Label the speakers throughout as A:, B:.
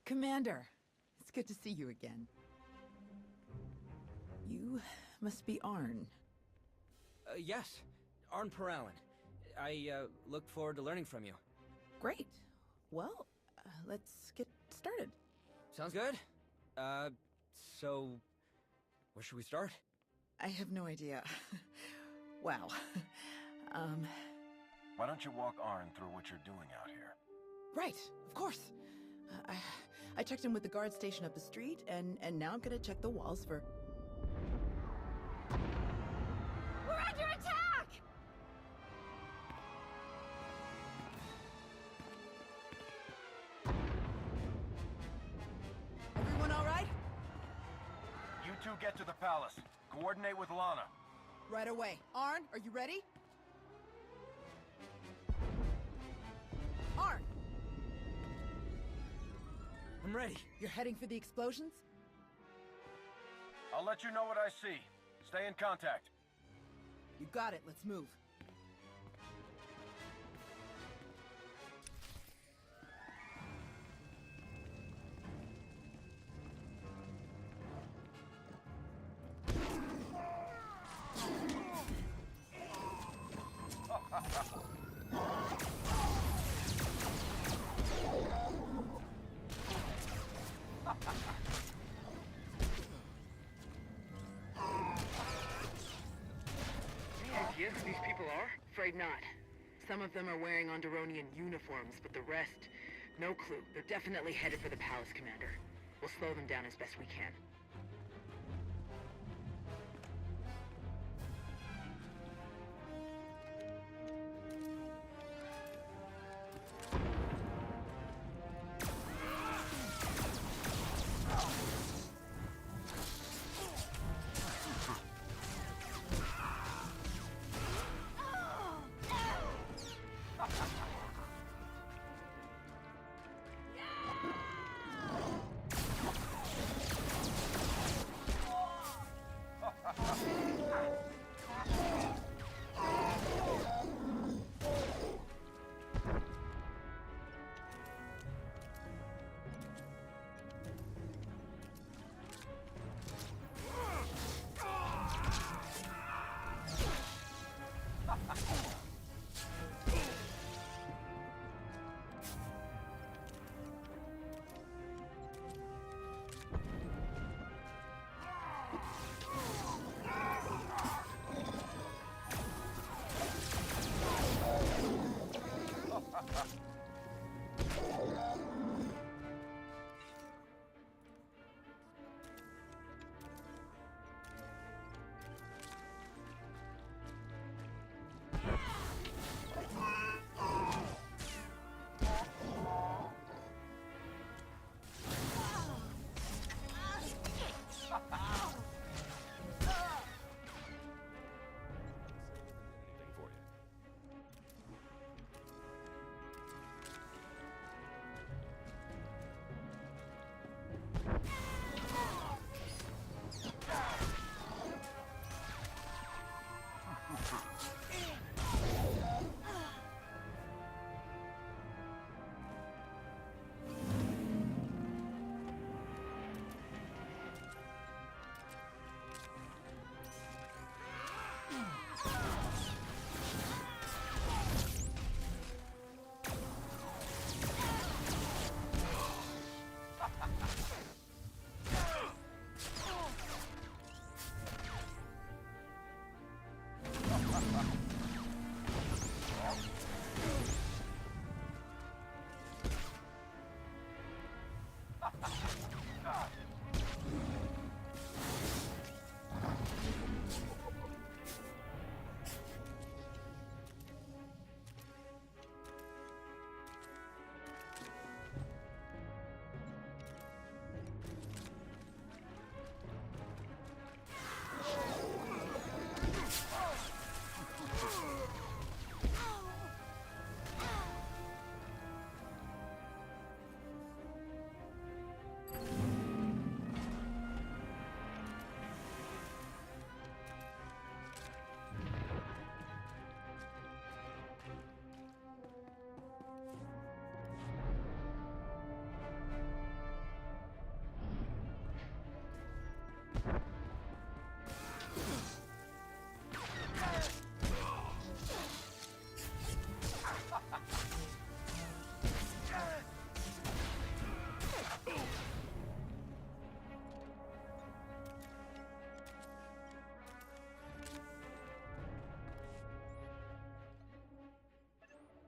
A: Commander, it's good to see you again. You must be Arn.
B: Yes, Arn Peralin. I look forward to learning from you.
A: Great. Well, let's get started.
B: Sounds good. So, where should we start?
A: I have no idea. Wow.
C: Why don't you walk Arn through what you're doing out here?
A: Right, of course. I checked in with the guard station up the street, and now I'm gonna check the walls for...
D: We're under attack!
A: Everyone all right?
C: You two get to the palace. Coordinate with Lana.
A: Right away. Arn, are you ready? Arn!
B: I'm ready.
A: You're heading for the explosions?
C: I'll let you know what I see. Stay in contact.
A: You got it, let's move.
E: Any idea who these people are? Afraid not. Some of them are wearing Onderonian uniforms, but the rest, no clue. They're definitely headed for the palace, Commander. We'll slow them down as best we can.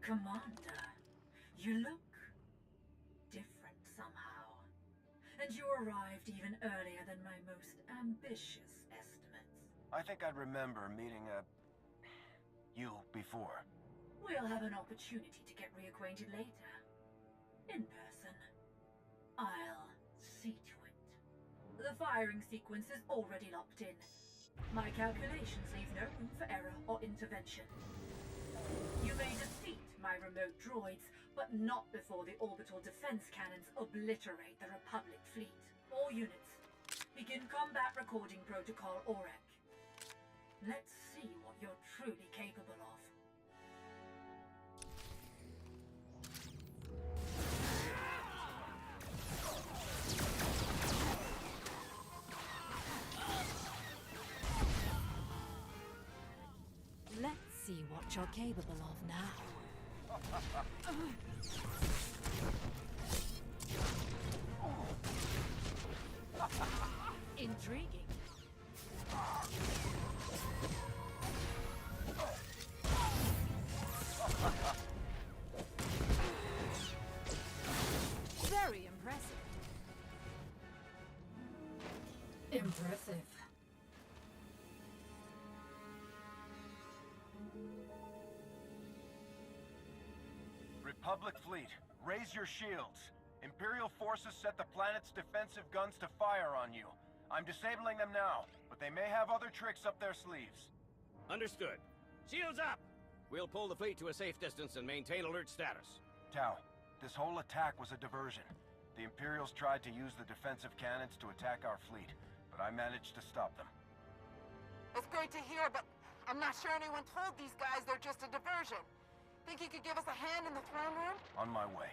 F: Commander, you look different somehow. And you arrived even earlier than my most ambitious estimates.
C: I think I'd remember meeting you before.
F: We'll have an opportunity to get reacquainted later. In person. I'll see to it. The firing sequence is already locked in. My calculations leave no room for error or intervention. You may defeat my remote droids, but not before the orbital defense cannons obliterate the Republic fleet. All units, begin combat recording protocol OREC. Let's see what you're truly capable of.
D: Let's see what you're capable of now. Intriguing. Very impressive.
F: Impressive.
C: Republic fleet, raise your shields. Imperial forces set the planet's defensive guns to fire on you. I'm disabling them now, but they may have other tricks up their sleeves.
G: Understood. Shields up! We'll pull the fleet to a safe distance and maintain alert status.
C: Tau, this whole attack was a diversion. The Imperials tried to use the defensive cannons to attack our fleet, but I managed to stop them.
E: It's great to hear, but I'm not sure anyone told these guys they're just a diversion. Think you could give us a hand in the throne room?
C: On my way.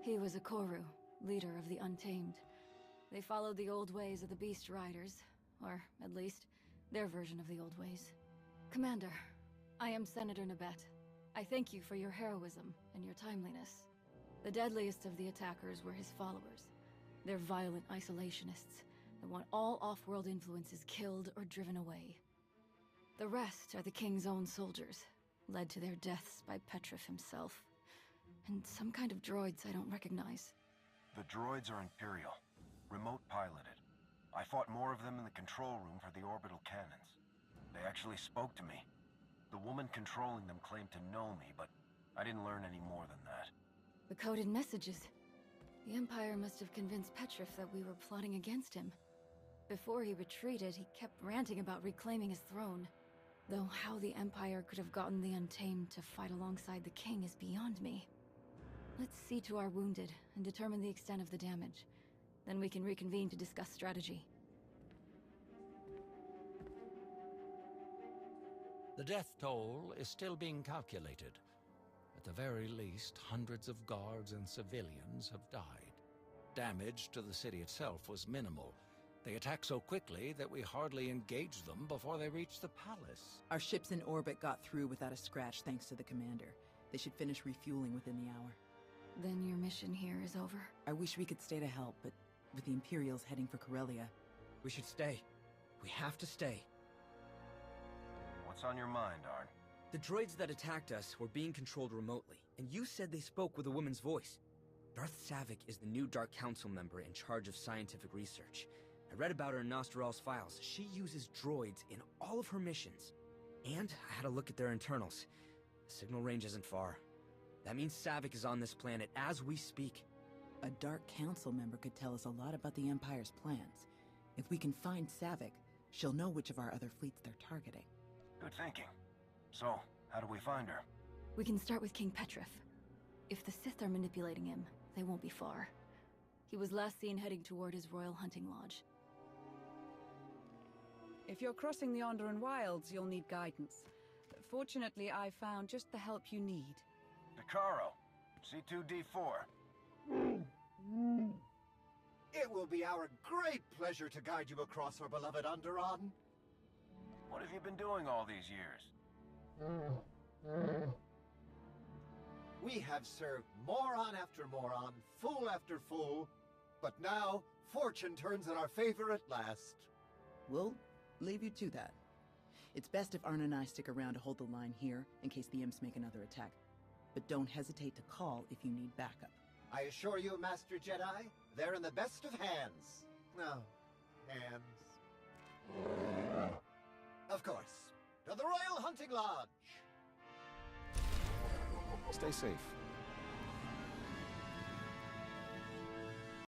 D: He was a Koru, leader of the Untamed. They followed the old ways of the Beast Riders, or at least, their version of the old ways. Commander, I am Senator Nabet. I thank you for your heroism and your timeliness. The deadliest of the attackers were his followers. They're violent isolationists that want all off-world influences killed or driven away. The rest are the King's own soldiers, led to their deaths by Petrif himself. And some kind of droids I don't recognize.
C: The droids are Imperial, remote piloted. I fought more of them in the control room for the orbital cannons. They actually spoke to me. The woman controlling them claimed to know me, but I didn't learn any more than that.
D: The coded messages. The Empire must have convinced Petrif that we were plotting against him. Before he retreated, he kept ranting about reclaiming his throne. Though how the Empire could have gotten the Untamed to fight alongside the King is beyond me. Let's see to our wounded and determine the extent of the damage. Then we can reconvene to discuss strategy.
H: The death toll is still being calculated. At the very least, hundreds of guards and civilians have died. Damage to the city itself was minimal. They attacked so quickly that we hardly engaged them before they reached the palace.
A: Our ships in orbit got through without a scratch thanks to the commander. They should finish refueling within the hour.
D: Then your mission here is over?
A: I wish we could stay to help, but with the Imperials heading for Corellia...
B: We should stay. We have to stay.
C: What's on your mind, Arn?
B: The droids that attacked us were being controlled remotely, and you said they spoke with a woman's voice. Darth Savik is the new Dark Council member in charge of scientific research. I read about her in Nostoral's files. She uses droids in all of her missions. And I had a look at their internals. The signal range isn't far. That means Savik is on this planet as we speak.
A: A Dark Council member could tell us a lot about the Empire's plans. If we can find Savik, she'll know which of our other fleets they're targeting.
C: Good thinking. So, how do we find her?
D: We can start with King Petrif. If the Sith are manipulating him, they won't be far. He was last seen heading toward his royal hunting lodge.
I: If you're crossing the Onderon wilds, you'll need guidance. Fortunately, I found just the help you need.
C: Decaro, C2D4.
J: It will be our great pleasure to guide you across our beloved Onderon.
C: What have you been doing all these years?
J: We have served moron after moron, fool after fool, but now fortune turns in our favor at last.
A: We'll leave you to that. It's best if Arna and I stick around to hold the line here in case the imps make another attack. But don't hesitate to call if you need backup.
J: I assure you, Master Jedi, they're in the best of hands. No, hands. Of course, to the Royal Hunting Lodge!
K: Stay safe.